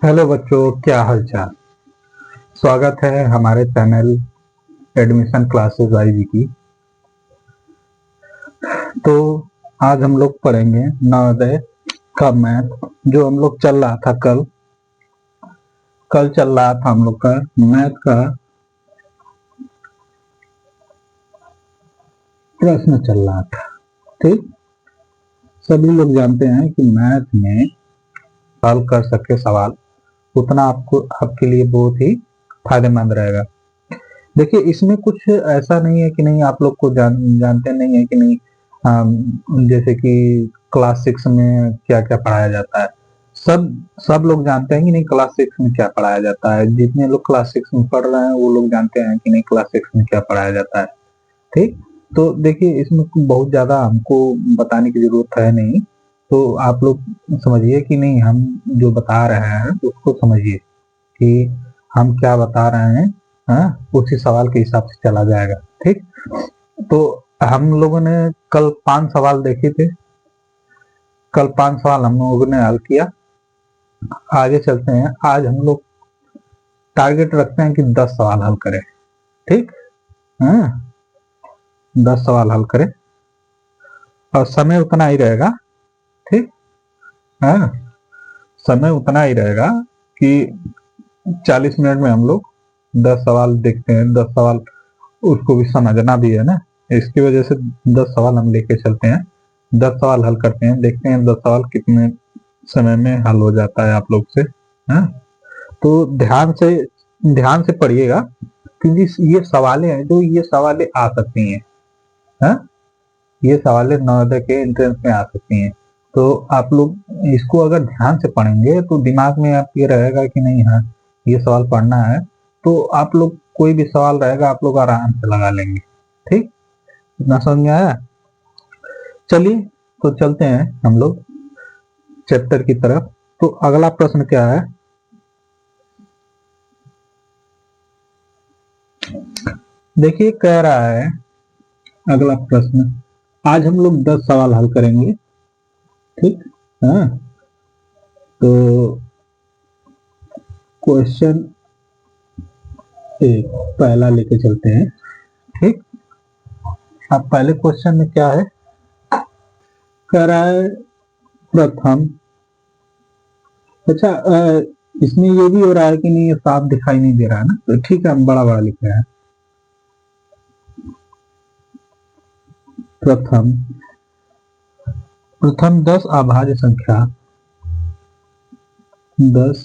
Hello बच्चों, क्या हालचाल। स्वागत है हमारे चैनल एडमिशन क्लासेस आईवी की। तो आज हम लोग पढ़ेंगे नवोदय का मैथ, जो हम लोग चल रहा था कल चल रहा था हम लोग का मैथ का प्रश्न चल रहा था। ठीक, सभी लोग जानते हैं कि मैथ में हल कर सके सवाल उतना आपके लिए बहुत ही फायदेमंद रहेगा। देखिए, इसमें कुछ ऐसा नहीं है कि नहीं आप लोग को जानते नहीं है कि नहीं। जैसे कि क्लास 6 में क्या क्या पढ़ाया जाता है, सब सब लोग जानते हैं कि नहीं क्लास 6 में क्या पढ़ाया जाता है। जितने लोग क्लास 6 में पढ़ रहे हैं वो लोग जानते हैं कि नहीं क्लास 6 में क्या पढ़ाया जाता है। ठीक, तो देखिए इसमें बहुत ज्यादा हमको बताने की जरूरत है नहीं। तो आप लोग समझिए कि नहीं, हम जो बता रहे हैं उसको समझिए कि हम क्या बता रहे हैं। हाँ, उसी सवाल के हिसाब से चला जाएगा। ठीक, तो हम लोगों ने कल 5 सवाल देखे थे। कल 5 सवाल हम लोगों ने हल किया। आगे चलते हैं। आज हम लोग टारगेट रखते हैं कि 10 सवाल हल करें। ठीक, हाँ, 10 सवाल हल करें और समय उतना ही रहेगा। ठीक, हाँ, समय उतना ही रहेगा कि 40 मिनट में हम लोग 10 सवाल देखते हैं। 10 सवाल उसको भी समझना भी है ना, इसकी वजह से 10 सवाल हम लेके चलते हैं। 10 सवाल हल करते हैं, देखते हैं 10 सवाल कितने समय में हल हो जाता है आप लोग से। हाँ, तो ध्यान से पढ़िएगा, क्योंकि ये सवालें हैं जो ये सवालें आ सकती हैं। हाँ, ये सवालें नवोदय के एंट्रेंस में आ सकती हैं। तो आप लोग इसको अगर ध्यान से पढ़ेंगे तो दिमाग में आप ये रहेगा कि नहीं, हाँ ये सवाल पढ़ना है, तो आप लोग कोई भी सवाल रहेगा आप लोग आराम से लगा लेंगे। ठीक, इतना समझ में आया। चलिए, तो चलते हैं हम लोग चैप्टर की तरफ। तो अगला प्रश्न क्या है, देखिए कह रहा है अगला प्रश्न। आज हम लोग 10 सवाल हल करेंगे। ठीक, हाँ, तो क्वेश्चन एक पहला लेके चलते हैं। ठीक, अब पहले क्वेश्चन में क्या है, कह रहा है प्रथम। अच्छा, इसमें ये भी हो रहा है कि नहीं, ये साफ दिखाई नहीं दे रहा है ना, तो ठीक है हम बड़ा बड़ा लिख रहे हैं। प्रथम प्रथम 10 अभाज्य संख्या, 10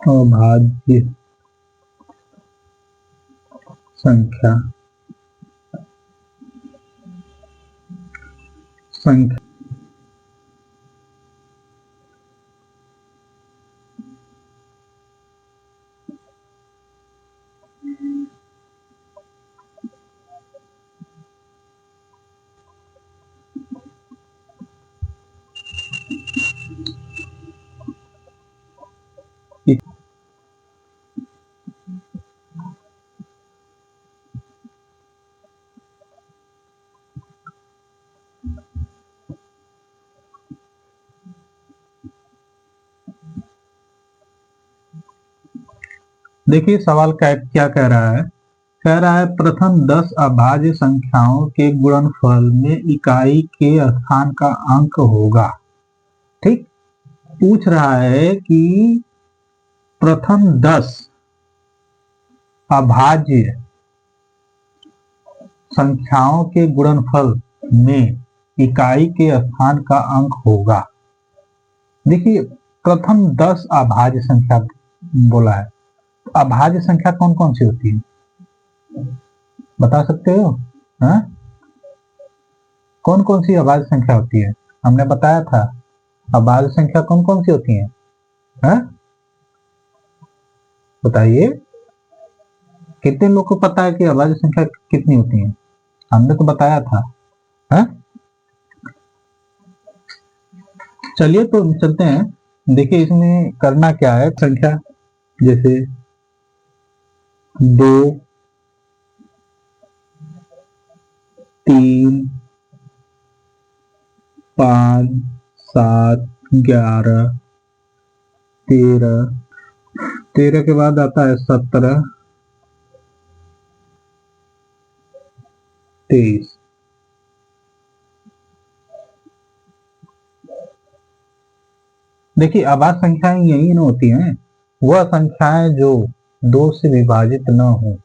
अभाज्य संख्या संख्या देखिए सवाल क्या कह रहा है। कह रहा है प्रथम 10 अभाज्य संख्याओं के गुणनफल में इकाई के स्थान का अंक होगा। ठीक, पूछ रहा है कि प्रथम 10 अभाज्य संख्याओं के गुणनफल में इकाई के स्थान का अंक होगा। देखिए, प्रथम 10 अभाज्य संख्या बोला है। अभाज्य संख्या कौन कौन सी होती है, बता सकते हो? हाँ, कौन कौन सी अभाज्य संख्या होती है? हमने बताया था अभाज्य संख्या कौन कौन सी होती है। हाँ, बताइए, कितने लोग को पता है कि अभाज्य संख्या कितनी होती है? हमने तो बताया था। हाँ, चलिए तो चलते हैं। देखिए इसमें करना क्या है, संख्या जैसे 2, 3, 5, 7, 11, 13, 13 के बाद आता है 17, 23। देखिए आभाज्य संख्याएं यही न होती हैं, वह संख्याएं जो 2 से विभाजित न हो,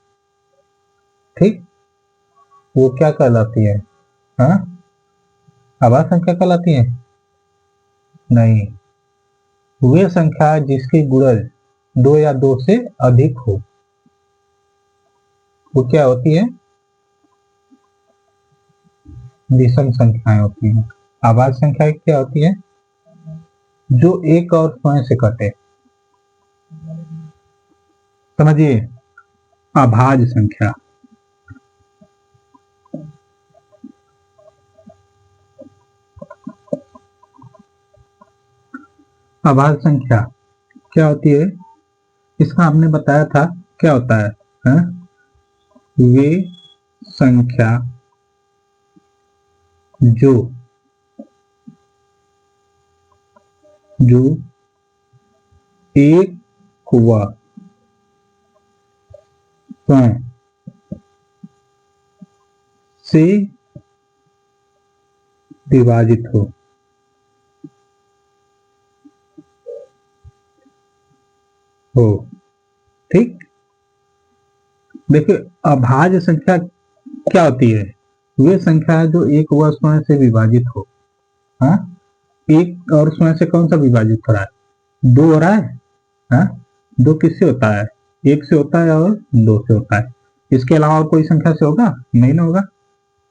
ठीक, वो क्या कहलाती है? हाँ, आभाज्य संख्या कहलाती है? नहीं, वे संख्या जिसके गुणज 2 या 2 से अधिक हो, वो क्या होती है? विषम संख्याएं होती हैं। आभाज्य संख्या क्या होती है? जो एक और स्वयं से कटे। समझिए, अभाज्य संख्या। अभाज्य संख्या क्या होती है? इसका हमने बताया था क्या होता है, है? वे संख्या जो एक व स्वयं से विभाजित हो। ठीक, देखिए अभाज्य संख्या क्या होती है? वे संख्या जो एक व स्वयं से विभाजित हो। हाँ, एक और स्वयं से कौन सा विभाजित हो रहा है? 2 हो रहा है। हाँ, 2 किससे होता है? 1 से होता है और 2 से होता है। इसके अलावा और कोई संख्या से होगा? नहीं ना होगा।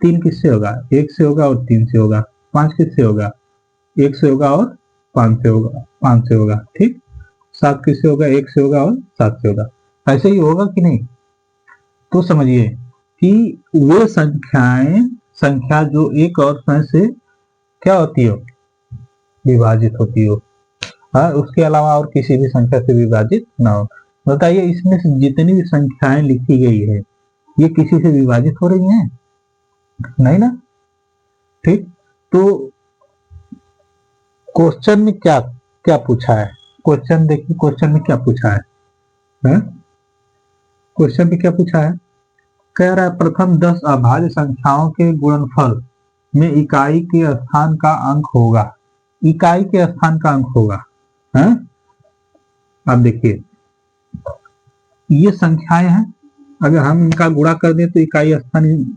3 किससे होगा? 1 से होगा और 3 से होगा। 5 किससे होगा? 1 से होगा और 5 से होगा, 5 से होगा। ठीक, 7 किससे होगा? 1 से होगा और 7 से होगा। ऐसे ही होगा कि नहीं? तो समझिए कि वे संख्या जो एक और स्वयं से क्या होती हो? विभाजित होती हो। हाँ, उसके अलावा और किसी भी संख्या से विभाजित ना हो। बताइए, इसमें से जितनी भी संख्याएं लिखी गई है, ये किसी से विभाजित हो रही हैं? नहीं ना। ठीक, तो क्वेश्चन में क्या क्या पूछा है? क्वेश्चन देखिए, क्वेश्चन में क्या पूछा है? क्वेश्चन में क्या पूछा है? कह रहा है प्रथम 10 अभाज्य संख्याओं के गुणनफल में इकाई के स्थान का अंक होगा। इकाई के स्थान का अंक होगा। है? अब देखिए, ये संख्याएं हैं, अगर हम इनका गुणा कर दें तो इकाई स्थान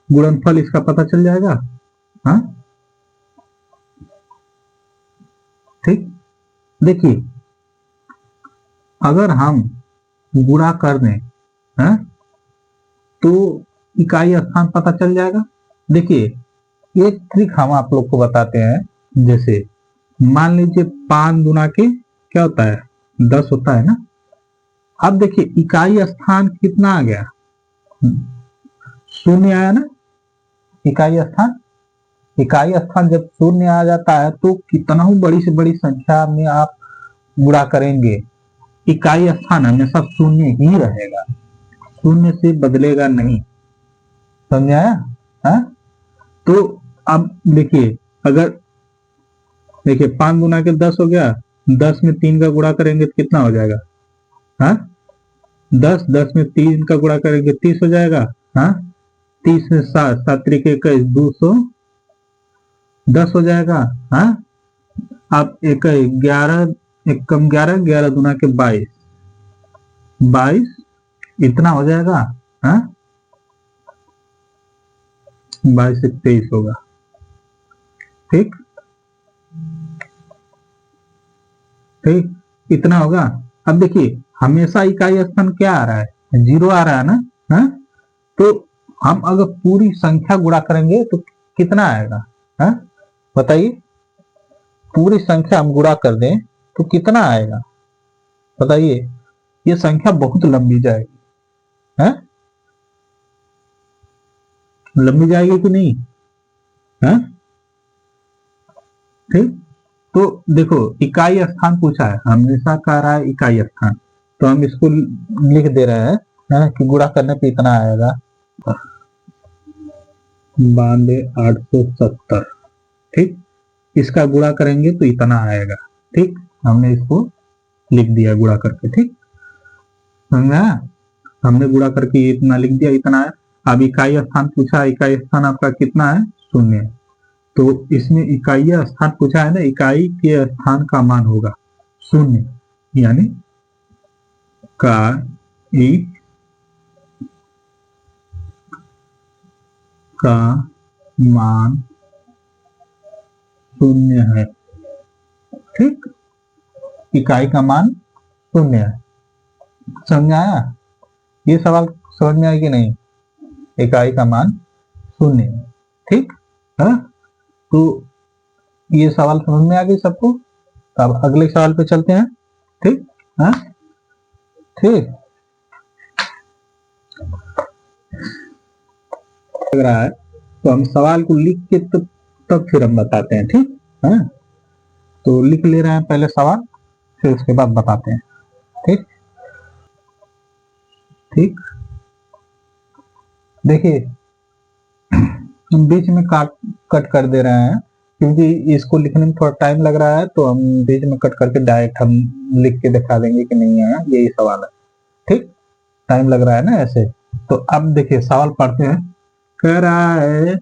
गुणनफल इसका पता चल जाएगा। हाँ, ठीक, देखिए अगर हम गुणा कर दें, है, तो इकाई स्थान पता चल जाएगा। देखिए, एक ट्रिक हम आप लोग को बताते हैं। जैसे मान लीजिए 5 गुना के क्या होता है? 10 होता है ना। अब देखिए इकाई स्थान कितना आ गया? 0 आया ना। इकाई स्थान जब 0 आ जाता है तो कितना ही बड़ी से बड़ी संख्या में आप गुणा करेंगे, इकाई स्थान हमेशा 0 ही रहेगा, 0 से बदलेगा नहीं। समझाया? हाँ, तो अब देखिए, अगर देखिए 5 गुना के 10 हो गया, 10 में 3 का गुणा करेंगे तो कितना हो जाएगा? हाँ, 10 में 3 का गुणा करेंगे 30 हो जाएगा। हाँ, 30 में 7, 7 तरीके 21, 210 हो जाएगा। हाँ, अब 11, 1 कम 11, 11 गुना के 22, 22 इतना हो जाएगा। हाँ, 22 से 23 होगा। ठीक, ठीक, इतना होगा। अब देखिए हमेशा इकाई स्थान क्या आ रहा है? 0 आ रहा है ना। हाँ, तो हम अगर पूरी संख्या गुणा करेंगे तो कितना आएगा? हाँ, बताइए, पूरी संख्या हम गुणा कर दें तो कितना आएगा? बताइए, ये संख्या बहुत लंबी जाएगी। है? लंबी जाएगी कि नहीं? है? ठीक, तो देखो इकाई स्थान पूछा है, हमेशा कह रहा है इकाई स्थान, तो हम इसको लिख दे रहे हैं, है कि गुणा करने पे इतना आएगा 92,870। ठीक, इसका गुणा करेंगे तो इतना आएगा। ठीक, हमने इसको लिख दिया गुणा करके। ठीक, समझा? हमने गुणा करके इतना लिख दिया, इतना है। अब इकाई स्थान पूछा, इकाई स्थान आपका कितना है? 0। तो इसमें इकाई स्थान पूछा है ना, इकाई के स्थान का मान होगा 0, यानी इकाई का मान 0 है। ठीक, इकाई का मान 0 है। समझ आया? ये सवाल समझ में आया कि नहीं? इकाई का मान 0 है। ठीक है, तो ये सवाल समझ में आ गई सबको? तो अब अगले सवाल पे चलते हैं। ठीक है, ठीक लग रहा है तो हम सवाल को लिख के तब फिर हम बताते हैं। ठीक है, तो लिख ले रहे हैं पहले सवाल, फिर उसके बाद बताते हैं। ठीक ठीक, देखिए हम बीच में कट कर दे रहे हैं क्योंकि इसको लिखने में थोड़ा टाइम लग रहा है, तो हम बीच में कट करके डायरेक्ट हम लिख के दिखा देंगे कि नहीं आया, यही सवाल है। ठीक, टाइम लग रहा है ना ऐसे। तो अब देखिए सवाल पढ़ते हैं। कह रहा है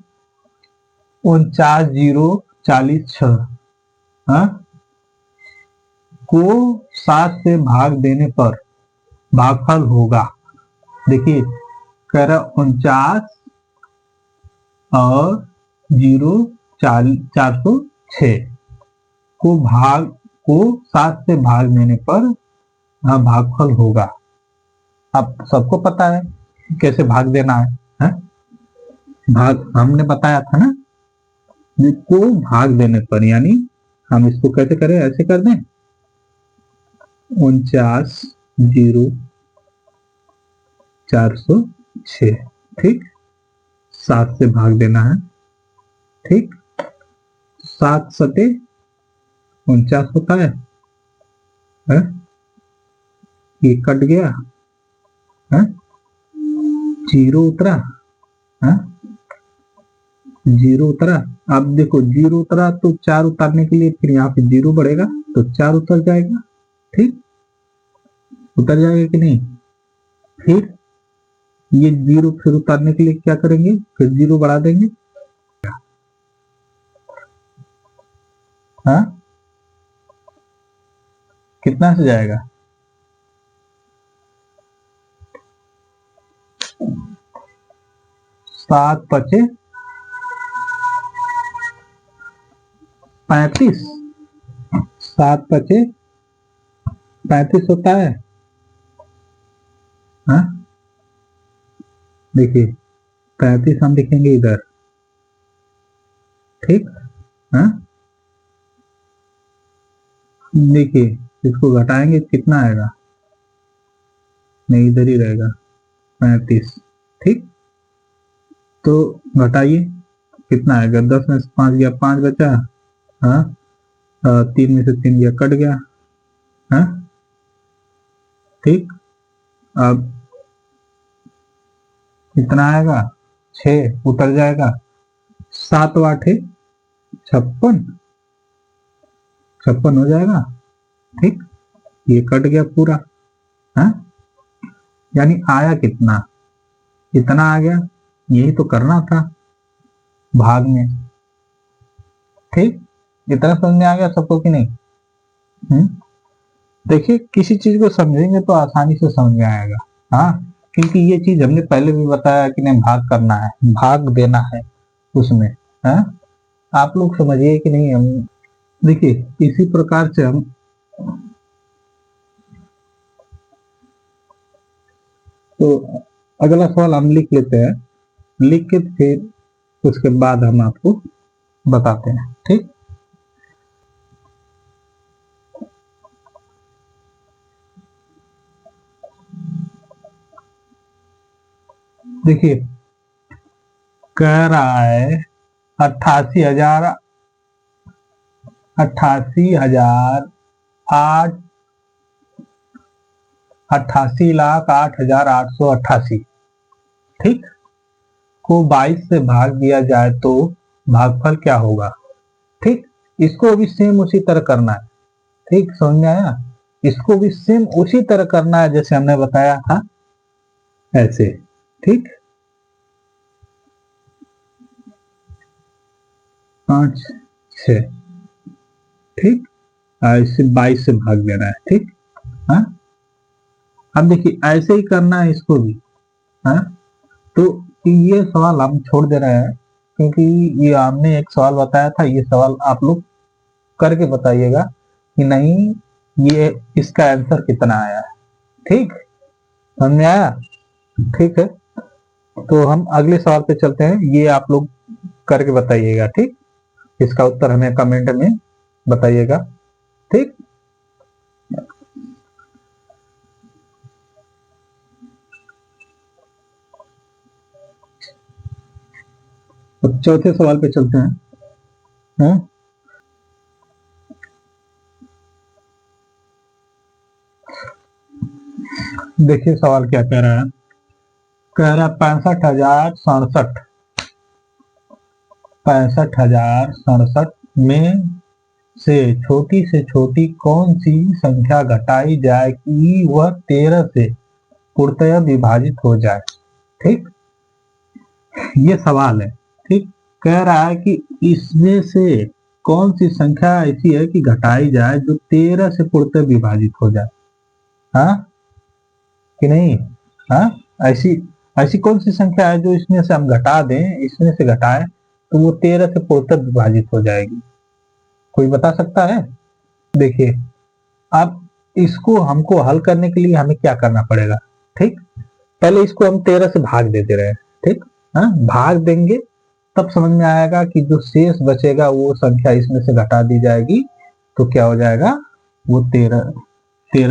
49,046 को 7 से भाग देने पर भागफल होगा। देखिए कह रहा 49 और 406 को 7 से भाग देने पर भागफल होगा। अब सबको पता है कैसे भाग देना है? भाग हमने बताया था ना, को भाग देने पर, यानी हम इसको कैसे करें? ऐसे कर दें 49,406। ठीक, 7 से भाग देना है। ठीक, 7 सते 49 होता है? ये कट गया है? जीरो उतरा है? जीरो उतरा। अब देखो जीरो उतरा तो 4 उतारने के लिए फिर यहाँ पे जीरो बढ़ेगा तो 4 उतर जाएगा। ठीक, उतर जाएगा कि नहीं? फिर ये जीरो फिर उतारने के लिए क्या करेंगे? फिर जीरो बढ़ा देंगे। हाँ, कितना से जाएगा? 7 पचे 35। 7 पचे 35 होता है। हाँ, देखिए 35 हम लिखेंगे इधर। ठीक, हाँ, देखिए इसको घटाएंगे कितना आएगा? नहीं, इधर ही रहेगा 35। ठीक, तो घटाइए कितना आएगा? 10 में से 5 गया, 5 बचा। हाँ, 3 में से 3 गया, कट गया। हाँ, ठीक, अब कितना आएगा? 6 उतर जाएगा। 7 8 56 56 हो जाएगा। ठीक, ये कट गया पूरा। हाँ, यानी आया कितना? इतना आ गया। यही तो करना था भाग में। ठीक, इतना समझ में आ गया सबको कि नहीं? देखिए किसी चीज को समझेंगे तो आसानी से समझ में आएगा। हाँ, क्योंकि ये चीज हमने पहले भी बताया कि नहीं, भाग करना है, भाग देना है उसमें। हाँ, आप लोग समझिए कि नहीं? हम देखिए इसी प्रकार से हम तो अगला सवाल हम लिख लेते हैं, लिख के फिर उसके बाद हम आपको बताते हैं। ठीक, देखिए कह रहा है 88,000 8 88,08,888। ठीक, को 22 से भाग दिया जाए तो भागफल क्या होगा? ठीक, इसको भी सेम उसी तरह करना है। ठीक, समझ में आया? इसको भी सेम उसी तरह करना है जैसे हमने बताया था, ऐसे। ठीक, 5 6, ठीक, इसे 22 से भाग देना है। ठीक, हाँ, अब देखिए ऐसे ही करना है इसको भी। हाँ, तो ये सवाल हम छोड़ दे रहे हैं क्योंकि ये हमने एक सवाल बताया था, ये सवाल आप लोग करके बताइएगा कि नहीं ये इसका आंसर कितना आया है। ठीक, समझ में आया? ठीक है, तो हम अगले सवाल पे चलते हैं, ये आप लोग करके बताइएगा। ठीक, इसका उत्तर हमें कमेंट में बताइएगा। ठीक, तो चौथे सवाल पे चलते हैं। हाँ? देखिए सवाल क्या कह रहा है, कह रहा 65,067, 65,067 में से छोटी कौन सी संख्या घटाई जाए कि वह 13 से पूर्णतः विभाजित हो जाए। ठीक, ये सवाल है। ठीक, कह रहा है कि इसमें से कौन सी संख्या ऐसी है कि घटाई जाए जो 13 से पूर्णतः विभाजित हो जाए। हाँ कि नहीं? हाँ, ऐसी ऐसी कौन सी संख्या है जो इसमें से हम घटा दें, इसमें से घटाएं तो वो 13 से पूर्णतः विभाजित हो जाएगी। कोई बता सकता है? देखिए, अब इसको हमको हल करने के लिए हमें क्या करना पड़ेगा। ठीक, पहले इसको हम 13 से भाग देते रहे। ठीक, हाँ, भाग देंगे तब समझ में आएगा कि जो शेष बचेगा वो संख्या इसमें से घटा दी जाएगी, तो क्या हो जाएगा, वो 13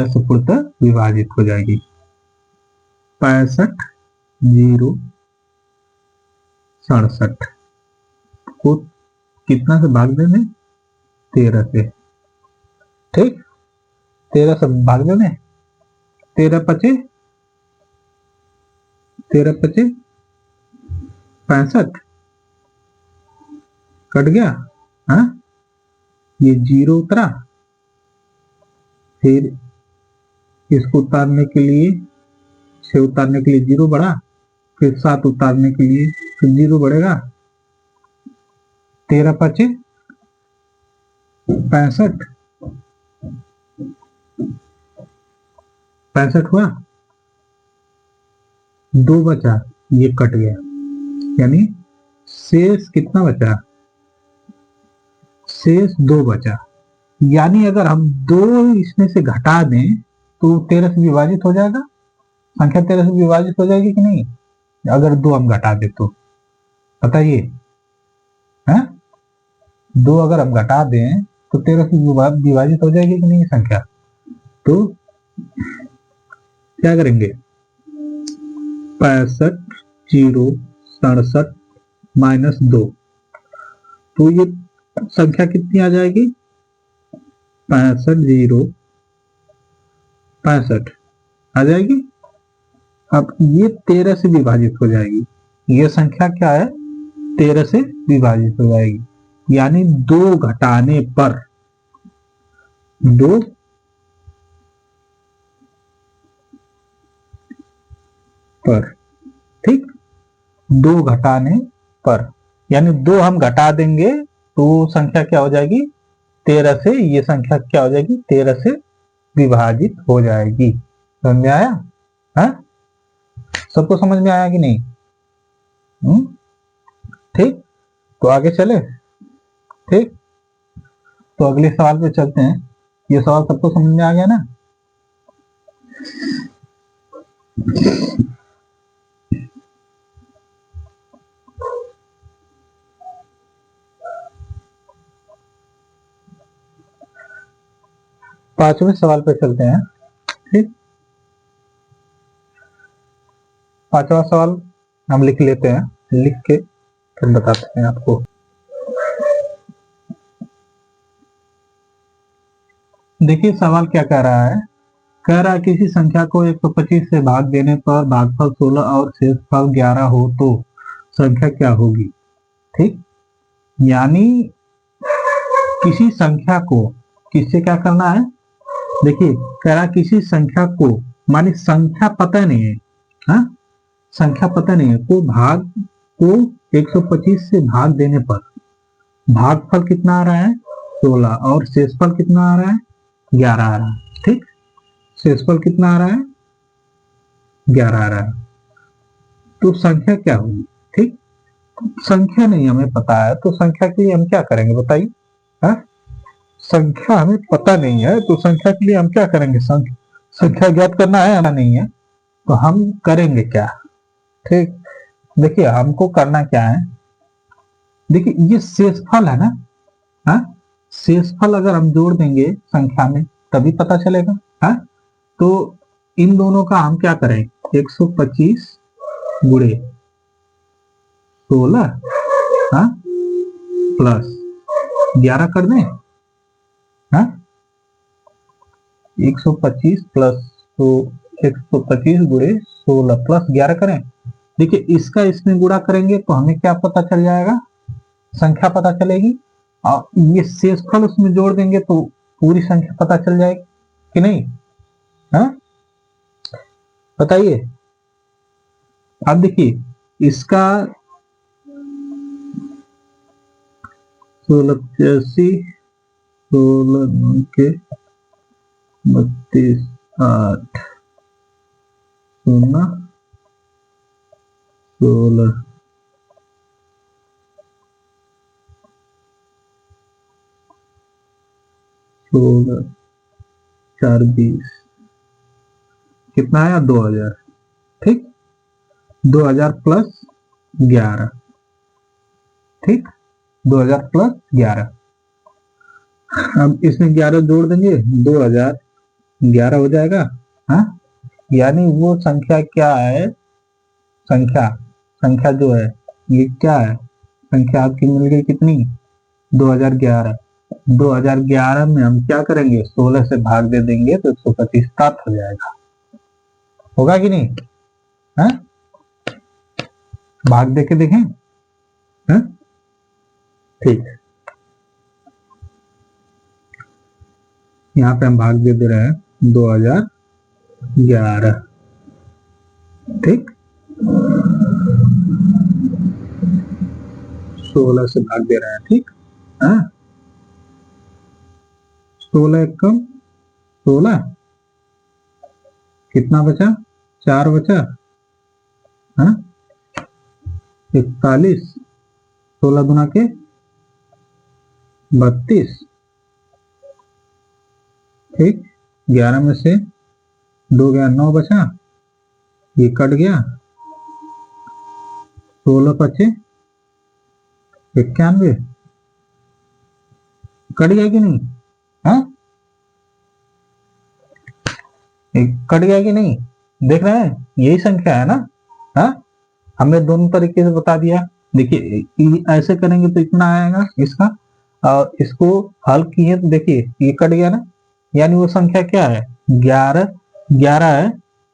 से पूर्णतः विभाजित हो जाएगी। 65,067 को कितना से भाग देंगे, 13 से। ठीक, 13 से भाग देंगे, 13 पचे 65 कट गया। हाँ, ये 0 उतरा, फिर इसको उतारने के लिए 6 उतारने के लिए 0 बढ़ा, फिर 7 उतारने के लिए फिर 0 बढ़ेगा। 13 पचे 65, 65 हुआ, 2 बचा, ये कट गया, यानी शेष कितना बचा, शेष 2 बचा। यानी अगर हम 2 इसमें से घटा दें तो 13 से विभाजित हो जाएगा, संख्या 13 से विभाजित हो जाएगी कि नहीं, अगर 2 हम घटा दे तो बताइए। है, 2 अगर हम घटा दें तो 13 से विभाजित हो जाएगी कि नहीं संख्या। तो क्या करेंगे, 65,067 -2, तो ये संख्या कितनी आ जाएगी, 65,065 आ जाएगी। अब ये 13 से विभाजित हो जाएगी, ये संख्या क्या है, 13 से विभाजित हो जाएगी, यानी 2 घटाने पर 2 पर, ठीक, 2 घटाने पर, यानी 2 हम घटा देंगे तो संख्या क्या हो जाएगी, 13 से, ये संख्या क्या हो जाएगी, 13 से विभाजित हो जाएगी। समझ में आया? है, सबको समझ में आया कि नहीं? ठीक, तो आगे चले। ठीक, तो अगले सवाल पे चलते हैं। ये सवाल सबको समझ में आ गया ना? पांचवें सवाल पे चलते हैं। ठीक, पांचवा सवाल हम लिख लेते हैं, लिख के फिर बताते हैं आपको। देखिए सवाल क्या कह रहा है, कह रहा है किसी संख्या को 125 से भाग देने पर भागफल 16 और शेषफल 11 हो तो संख्या क्या होगी। ठीक, यानी किसी संख्या को किससे क्या करना है, देखिए कह रहा किसी संख्या को, माने संख्या पता नहीं है, हाँ संख्या पता नहीं है, तो भाग को 125 से भाग देने पर भागफल कितना आ रहा है 16 और शेषफल कितना आ रहा है 11 आ रहा है। ठीक, शेषफल कितना आ रहा है 11 आ रहा है। तो संख्या क्या होगी, ठीक, संख्या नहीं हमें पता है तो संख्या के लिए हम क्या करेंगे बताइए, हाँ संख्या हमें पता नहीं है तो संख्या के लिए हम क्या करेंगे, संख्या ज्ञात करना है हमें नहीं है तो हम करेंगे क्या। ठीक, देखिए हमको करना क्या है, देखिए ये शेषफल है ना, हाँ शेषफल अगर हम जोड़ देंगे संख्या में तभी पता चलेगा, हाँ तो इन दोनों का हम क्या करें 125 गुणे 16 हाँ प्लस 11 कर दें, हाँ 125 प्लस तो 125 गुणे 16 प्लस 11 करें। देखिए इसका इसमें गुणा करेंगे तो हमें क्या पता चल जाएगा, संख्या पता चलेगी, और ये शेषफल उसमें जोड़ देंगे तो पूरी संख्या पता चल जाएगी कि नहीं, हाँ बताइए। अब देखिए इसका 16 16 के 32 8 16 16 4 20 कितना आया 2000, ठीक 2000 प्लस 11, ठीक 2000 प्लस 11, अब इसमें 11 जोड़ देंगे 2011 हो जाएगा, हाँ यानी वो संख्या क्या है, संख्या संख्या जो है ये क्या है, संख्या आपकी मिल गई कितनी 2011, 2011 में हम क्या करेंगे 16 से भाग दे देंगे तो 125 प्राप्त हो जाएगा, होगा कि नहीं, है भाग दे के देखें, है ठीक, यहाँ पे हम भाग दे रहे हैं 2011, ठीक 16 से भाग दे रहे हैं, ठीक है 16 एकम 16 कितना बचा 4 बचा, हाँ 41 16 गुना के 32, ठीक 11 में से 2 गया 9 बचा, ये कट गया 16 बचे 91, कट गया कि नहीं, हाँ कट गया कि नहीं, देख रहे हैं यही संख्या है ना, हाँ हमने दोनों तरीके से बता दिया। देखिए ऐसे करेंगे तो इतना आएगा इसका, और इसको हल किए तो देखिए ये कट गया ना, यानी वो संख्या क्या है 11 11 है,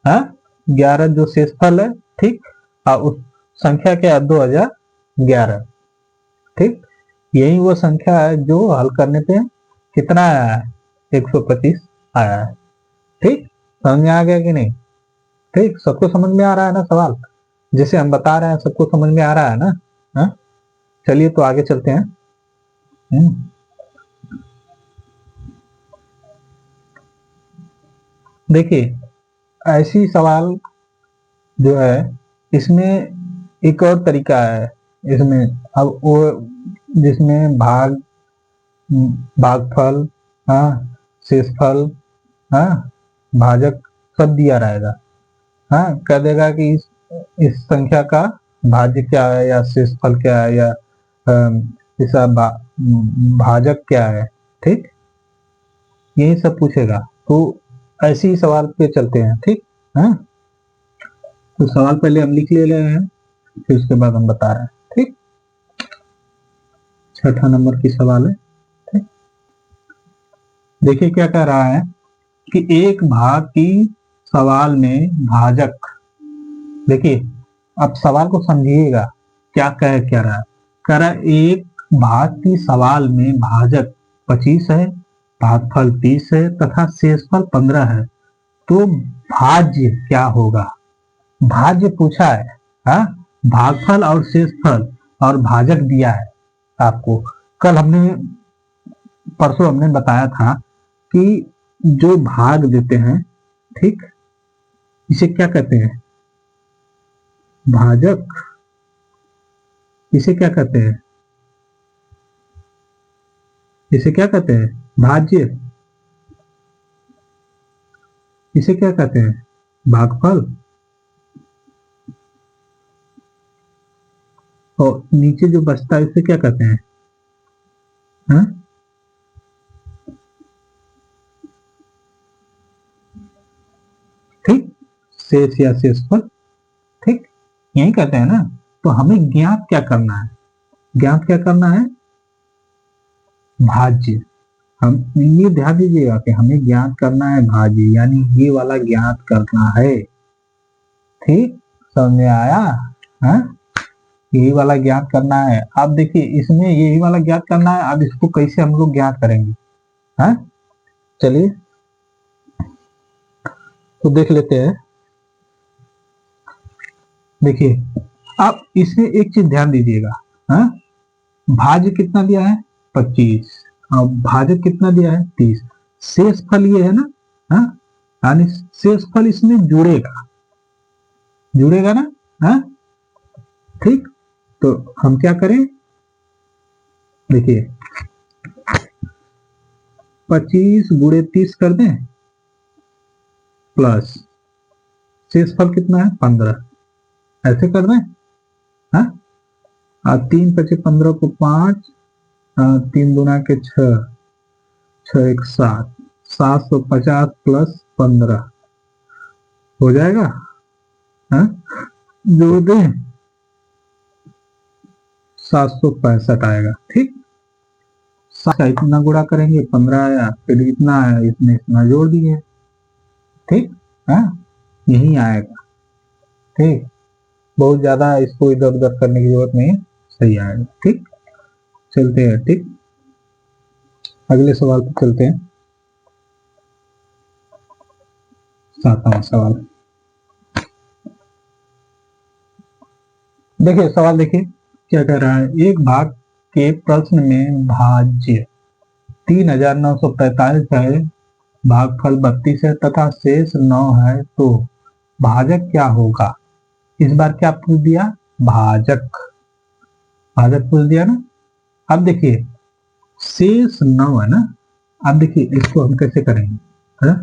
हाँ 11 जो शेषफल है, ठीक और उस संख्या क्या है 2011, ठीक यही वो संख्या है जो हल करने पे कितना आया है 125 आया है, ठीक समझ में आ गया कि नहीं, ठीक सबको समझ में आ रहा है ना सवाल, जैसे हम बता रहे हैं सबको समझ में आ रहा है ना, हाँ चलिए तो आगे चलते हैं। देखिए ऐसी सवाल जो है इसमें एक और तरीका है, इसमें अब वो जिसमें भागफल, हाँ शेषफल, हाँ भाजक सब दिया रहेगा, हाँ कह देगा कि इस संख्या का भाज्य क्या है या शेषफल क्या है या इसका भाजक क्या है, ठीक यही सब पूछेगा, तो ऐसे ही सवाल पे चलते हैं, ठीक है तो सवाल पहले हम लिख ले रहे हैं फिर उसके बाद हम बता रहे हैं, ठीक 6ठा नंबर की सवाल है, ठीक देखिए क्या कह रहा है कि एक भाग की सवाल में भाजक, देखिए अब सवाल को समझिएगा क्या रहा है, कह रहा है एक भाग की सवाल में भाजक 25 है, भागफल 30 है तथा शेषफल 15 है, तो भाज्य क्या होगा? भाज्य पूछा है, हाँ? भागफल और शेषफल और भाजक दिया है आपको। कल परसों हमने बताया था कि जो भाग देते हैं, ठीक, इसे क्या कहते हैं? भाजक। इसे क्या कहते हैं? इसे क्या कहते हैं? भाज्य। इसे क्या कहते हैं? भागफल। और नीचे जो बचता है इसे क्या कहते हैं? हाँ? ठीक, शेष या शेषफल, ठीक, यही कहते हैं ना। तो हमें ज्ञात क्या करना है? ज्ञात क्या करना है? भाज्य। हम ये ध्यान दीजिएगा कि हमें ज्ञात करना है भाज्य, यानी ये वाला ज्ञात करना है। ठीक, समझ में आया? हाँ, यही वाला ज्ञात करना है। अब देखिए इसमें यही वाला ज्ञात करना है। अब इसको कैसे हम लोग ज्ञात करेंगे? हाँ, चलिए तो देख लेते हैं। देखिए अब इसमें एक चीज ध्यान दीजिएगा, हाँ, भाज्य कितना दिया है? 25। अब भाजक कितना दिया है? 30। शेषफल ये है ना, हाँ, यानी शेषफल इसमें जुड़ेगा, जुड़ेगा ना, हाँ, ठीक। तो हम क्या करें? देखिए 25 गुणे 30 कर दें, प्लस शेषफल कितना है? 15, ऐसे कर दें, हाँ। 3 × 5 = 5, 3 × 2 = 6, 6 × 1 = 7, 750 + 15 हो जाएगा, हाँ, जोड़ दें 765 आएगा। ठीक, 7 का इतना गुणा करेंगे 15 आया, फिर इतना आया, इसमें इतना जोड़ दिए, ठीक, हाँ, यही आएगा। ठीक, बहुत ज्यादा इसको इधर उधर करने की जरूरत नहीं है, सही आएगा। ठीक, चलते हैं। ठीक, अगले सवाल पर चलते हैं। 7वां सवाल देखिए, सवाल देखिए क्या कह रहा है। एक भाग के प्रश्न में भाज्य 3945 है, भागफल 32 है तथा शेष 9 है, तो भाजक क्या होगा? इस बार क्या पूछ दिया? भाजक, भाजक पूछ दिया ना। अब देखिए शेष 9 है ना। अब देखिए इसको हम कैसे करेंगे, है?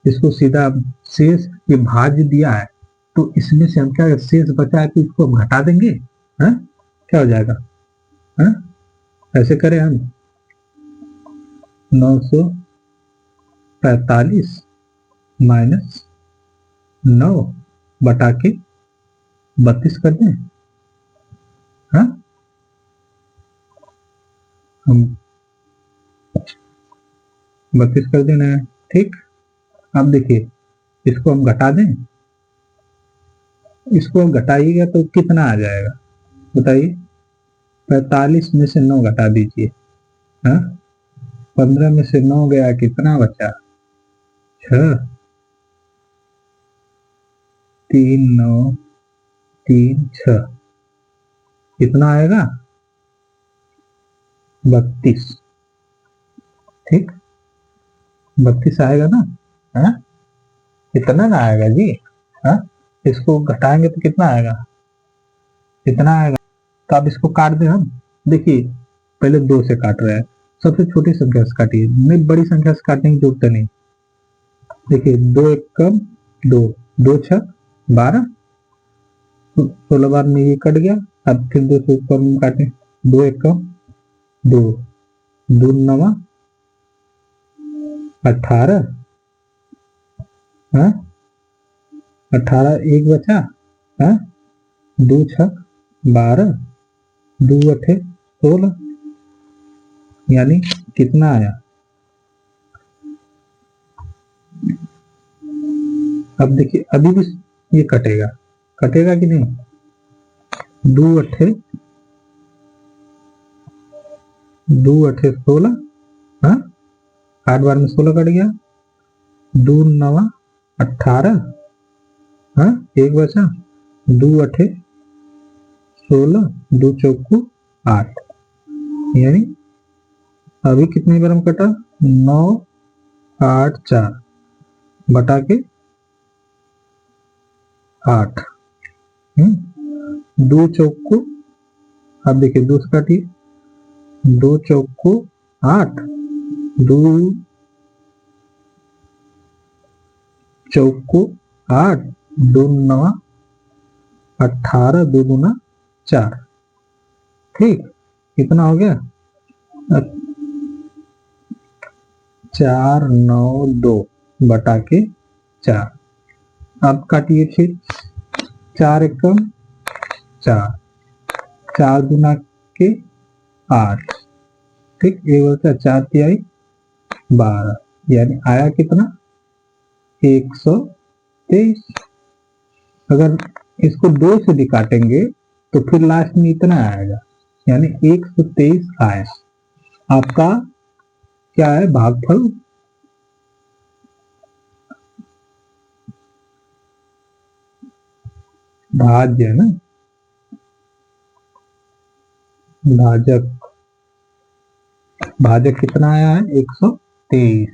इसको सीधा शेष ये भाज्य दिया है, तो इसमें से हम क्या शेष बचा है तो इसको हम घटा देंगे, है? क्या हो जाएगा, है? ऐसे करें हम 945 माइनस 9 बटा के 32 कर दें, हाँ, हम 32 कर देना है। ठीक, अब देखिए इसको हम घटा दें, इसको घटाइएगा तो कितना आ जाएगा बताइए? 45 में से 9 घटा दीजिए, हाँ, 15 में से 9 गया, कितना बचा? 6, 3 9 3 6, कितना आएगा? 32। ठीक, 32 आएगा ना, है? इतना ना आएगा जी, हाँ, इसको घटाएंगे तो कितना आएगा? इतना आएगा। तो अब इसको काट दें हम। देखिए पहले 2 से काट रहे हैं, सबसे छोटी संख्या से काटिए, नहीं बड़ी संख्या से काटने की जरूरत नहीं। देखिए 2 1 कम 2, 2 6 12, 16 बार में ये कट गया। अब फिर 2 से ऊपर में काटे, 2 1 कम 2, 2 9 18, हाँ, 18 एक बचा, हाँ, 2 6 12, 2 8 16, यानी कितना आया? अब देखिए अभी भी ये कटेगा, कटेगा कि नहीं? 2 8 16, हाँ, 8 बार में 16 कट गया, 2 9 18, हाँ एक बचा, 2 8 16, 2 चौकू 8, यानी अभी कितनी बार में कटा, 9 8 4 बटा के 8, 2 चौकू, अब देखिए 2 से काटिए, 2 चौकू 8, 2 चौकू 8, 2 9 18, 2 दूना 4, ठीक, कितना हो गया, 4 9 2 बटा के 4, अब काटिए फिर, 4 एकम 4, 4 गुना के 8, ठीक, एक बचा 4 तिहाई 12, यानी आया कितना, 123। अगर इसको 2 से भी काटेंगे तो फिर लास्ट में इतना आएगा, यानी 123 आया। आपका क्या है, भागफल भाज्य है ना, भाजक, भाजक कितना आया है, 123,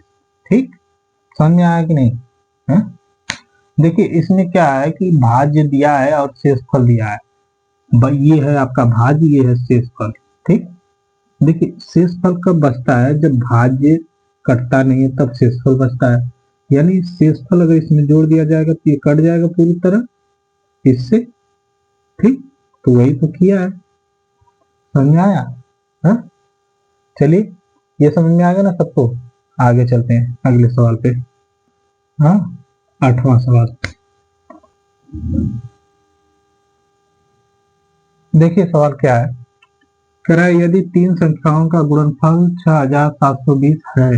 ठीक, समझ में आया कि नहीं है? देखिए इसमें क्या है कि भाज्य दिया है और शेषफल दिया है, ये है आपका भाज्य, ये है शेषफल, ठीक। देखिए शेषफल कब बचता है, जब भाज्य कटता नहीं है तब शेषफल बचता है, यानी शेषफल अगर इसमें जोड़ दिया जाएगा तो ये कट जाएगा पूरी तरह इससे, ठीक, तो वही तो किया है, समझ में आया, हाँ? चलिए ये समझ में आ गया ना सबको, आगे चलते हैं अगले सवाल पे। हाँ, 8वां सवाल देखिए, सवाल क्या है, कह रहा है यदि 3 संख्याओं का गुणनफल 6720 है,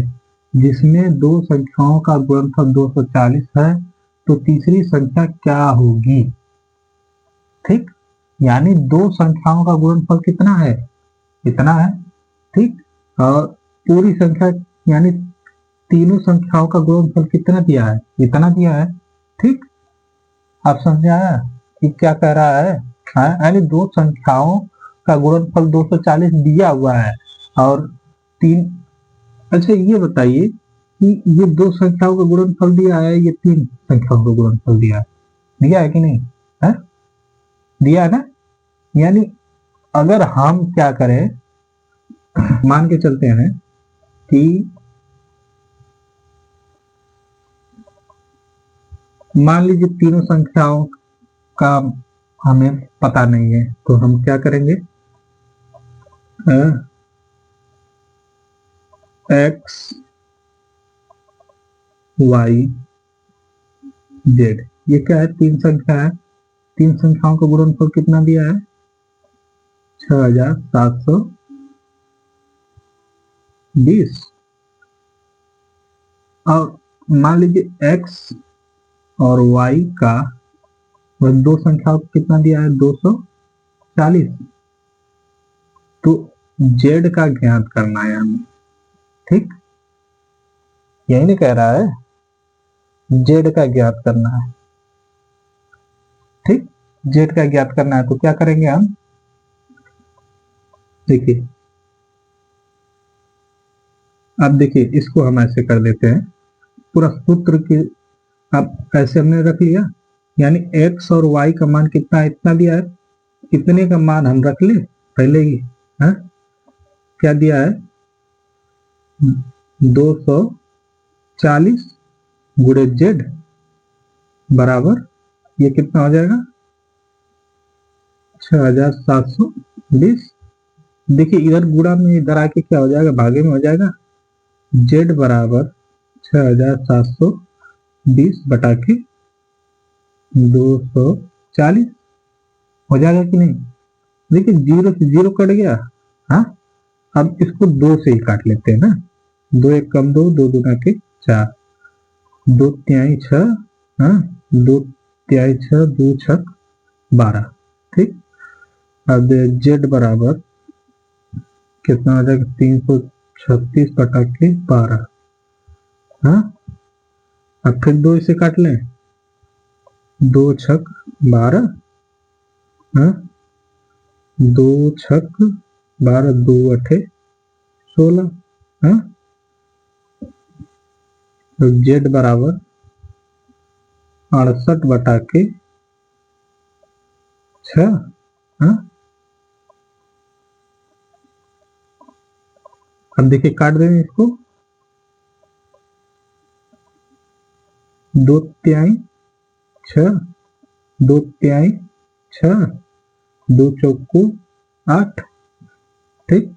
जिसमें 2 संख्याओं का गुणनफल 240 है, तो तीसरी संख्या क्या होगी, ठीक, यानी 2 संख्याओं का गुणनफल कितना है, इतना है, ठीक, और पूरी संख्या यानी तीनों संख्याओं का गुणनफल कितना दिया है, इतना दिया है, ठीक, आप समझ आया कि क्या कह रहा है, यानी 2 संख्याओं का गुणनफल 240 दिया हुआ है और 3, अच्छा ये बताइए कि ये 2 संख्याओं का गुणनफल दिया है, ये 3 संख्याओं का गुणनफल दिया है कि नहीं है, दिया है ना, यानी अगर हम क्या करें, मान के चलते हैं कि मान लीजिए तीनों संख्याओं का हमें पता नहीं है, तो हम क्या करेंगे, एक्स वाई जेड, ये क्या है, 3 संख्या है, 3 संख्याओं का गुणनफल कितना दिया है, 6720, और मान लीजिए x और y का वह 2 संख्याओं को कितना दिया है, 240, तो z का ज्ञात करना है हमें, ठीक, यही नहीं कह रहा है, z का ज्ञात करना है, ठीक, z का ज्ञात करना है, तो क्या करेंगे हम, देखिए अब देखिए इसको हम ऐसे कर देते हैं, पूरा सूत्र के अब ऐसे हमने रख लिया, यानी x और y का मान कितना है, इतना दिया है, इतने का मान हम रख ले पहले ही, है क्या दिया है, 240 गुणे z बराबर ये कितना हो जाएगा, 6720, देखिए इधर गुणा में इधर आके क्या हो जाएगा, भागे में हो जाएगा, z बराबर 6720 बटा के 240 हो जाएगा कि नहीं, देखिए 0 से 0 कट गया, हाँ, अब इसको 2 से ही काट लेते हैं ना, 2 एक कम 2, 2 दूना के 4, 2 तिहाई 6, हाँ, 2 तिहाई 6, 2 छक 12, ठीक, अब z बराबर कितना हो जाएगा, 336 बटा के 12, हाँ, अब फिर 2 इसे काट लें, 2 छक 12, हाँ, 2 छक 12, 2 अठे 16, हाँ, तो जेड बराबर 68 बटा के 6, हाँ। अब देखिए काट देंगे इसको, 2 तिहाई 6, 2 तिहाई 6, 2 चौको 8, ठीक।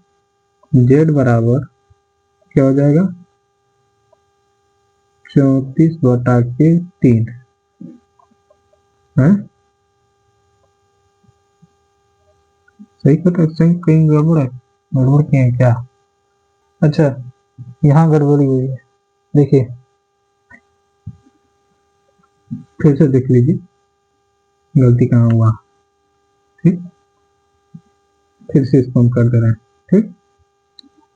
जेड बराबर क्या हो जाएगा, 34 बटा के 3, है सही कटा, सही कहीं गड़बड़ है, गड़बड़ किए हैं क्या? अच्छा, यहाँ गड़बड़ी हुई है, देखिए फिर से देख लीजिए गलती कहाँ हुआ, ठीक। फिर से इसको हम कर दे रहे हैं, ठीक।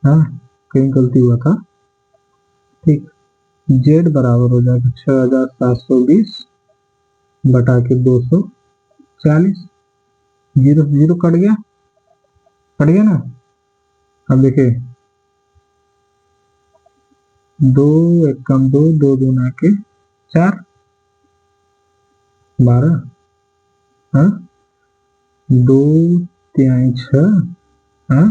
हाँ, कहीं गलती हुआ था, ठीक। जेड बराबर हो जाएगा 6720 बटा के 240, जीरो जीरो कट गया ना। अब देखिए 2 एक कम 2, 2 दूना के 4, 12, हाँ, 2 तिहाई 6, हाँ,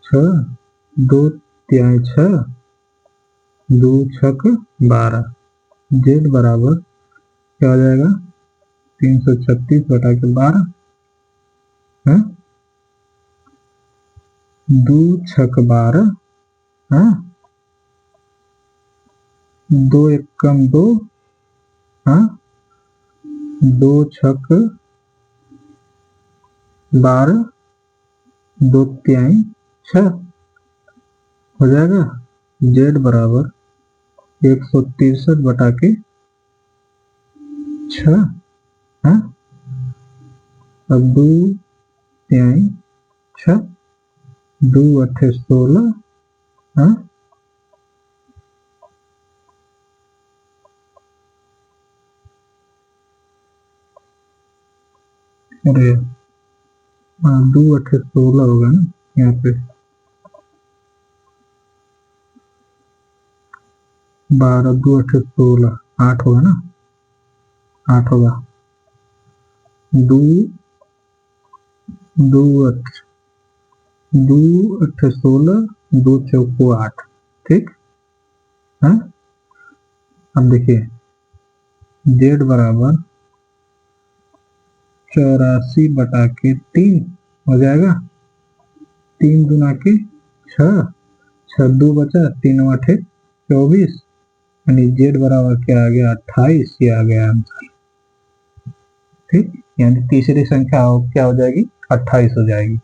6, 2 तिहाई 6, 2 छक 12, जेड बराबर क्या हो जाएगा, 336 बटा के 12, हाँ, 2 छक 12, हाँ, 2 एक कम 2, हाँ, 2 छक 12, 2 तिहाई 6 हो जाएगा। जेड बराबर 163 बटा के 6, हाँ, अब 2 तिहाई 6, 2 अठे 16, हाँ, अरे 2 अठे 16 होगा ना यहाँ पे, 12 2 अठे 16, 8 होगा ना, 8 होगा, 2 2 अठ 2 अठे 16, 2 चौको 8, ठीक है। अब देखिए जेड बराबर 84 बटा के 3 हो जाएगा, 3 गुना के 6, 6 2 बचा, 3 अठे 24, यानी जेड बराबर क्या आ गया, 28, ये आ गया आंसर, ठीक। यानी तीसरी संख्या क्या हो जाएगी, 28 हो जाएगी,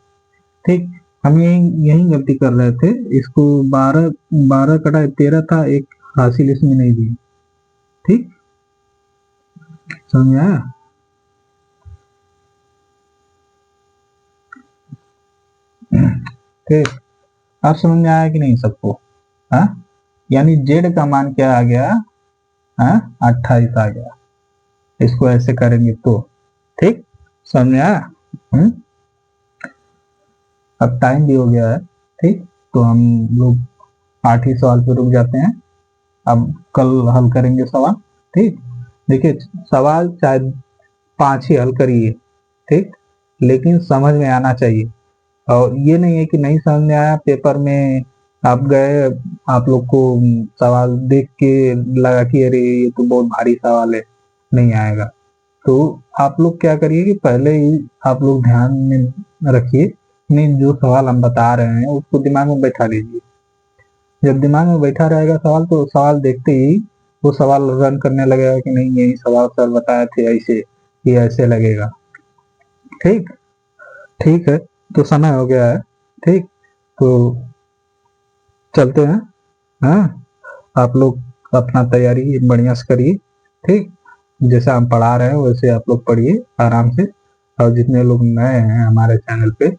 ठीक। हम यही गलती कर रहे थे, इसको 12 12 कटा 13 था, एक हासिल इसमें नहीं दी, ठीक, समझ आया। ठीक, अब समझ में आया कि नहीं सबको, हाँ, यानी जेड का मान क्या आ गया, हाँ, 28 आ गया, इसको ऐसे करेंगे तो, ठीक, समझ में आया। अब टाइम भी हो गया है, ठीक, तो हम लोग 8 ही सवाल पे रुक जाते हैं, अब कल हल करेंगे सवाल, ठीक। देखिए सवाल चाहे 5 ही हल करिए, ठीक, लेकिन समझ में आना चाहिए, और ये नहीं है कि नहीं समझ में आया पेपर में आप गए, आप लोग को सवाल देख के लगा कि अरे ये तो बहुत भारी सवाल है, नहीं आएगा। तो आप लोग क्या करिए कि पहले ही आप लोग ध्यान में रखिए, नहीं जो सवाल हम बता रहे हैं उसको दिमाग में बैठा लीजिए, जब दिमाग में बैठा रहेगा सवाल तो सवाल देखते ही वो सवाल रन करने लगेगा कि नहीं यही सवाल सर बताए थे ऐसे, ये ऐसे लगेगा, ठीक। ठीक है, तो समय हो गया है, ठीक, तो चलते हैं, हाँ, आप लोग अपना तैयारी बढ़िया से करिए, ठीक, जैसा हम पढ़ा रहे हैं वैसे आप लोग पढ़िए आराम से, और जितने लोग नए हैं हमारे चैनल पे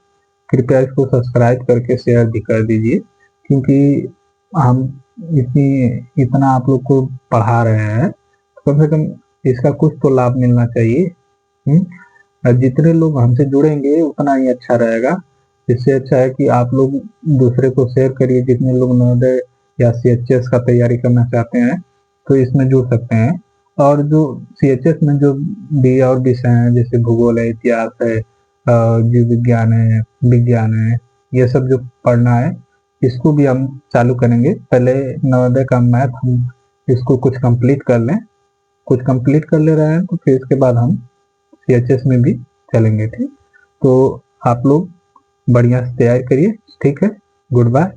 कृपया इसको सब्सक्राइब करके शेयर भी कर दीजिए, क्योंकि हम इतना आप लोग को पढ़ा रहे हैं, कम से कम इसका कुछ तो लाभ मिलना चाहिए। और जितने लोग हमसे जुड़ेंगे उतना ही अच्छा रहेगा। इससे अच्छा है कि आप लोग दूसरे को शेयर करिए, जितने लोग नवोदय या सीएचएस का तैयारी करना चाहते हैं तो इसमें जुड़ सकते हैं। और जो सीएचएस में जो भी और विषय हैं, जैसे भूगोल है, इतिहास है, जीव विज्ञान है, विज्ञान है, ये सब जो पढ़ना है इसको भी हम चालू करेंगे। पहले नवोदय का मैथ हम इसको कुछ कंप्लीट कर लें, कुछ कंप्लीट कर ले रहे हैं तो फिर इसके बाद हम सीएचएस में भी चलेंगे। ठीक, तो आप लोग बढ़िया से तैयारी करिए। ठीक है, गुड बाय।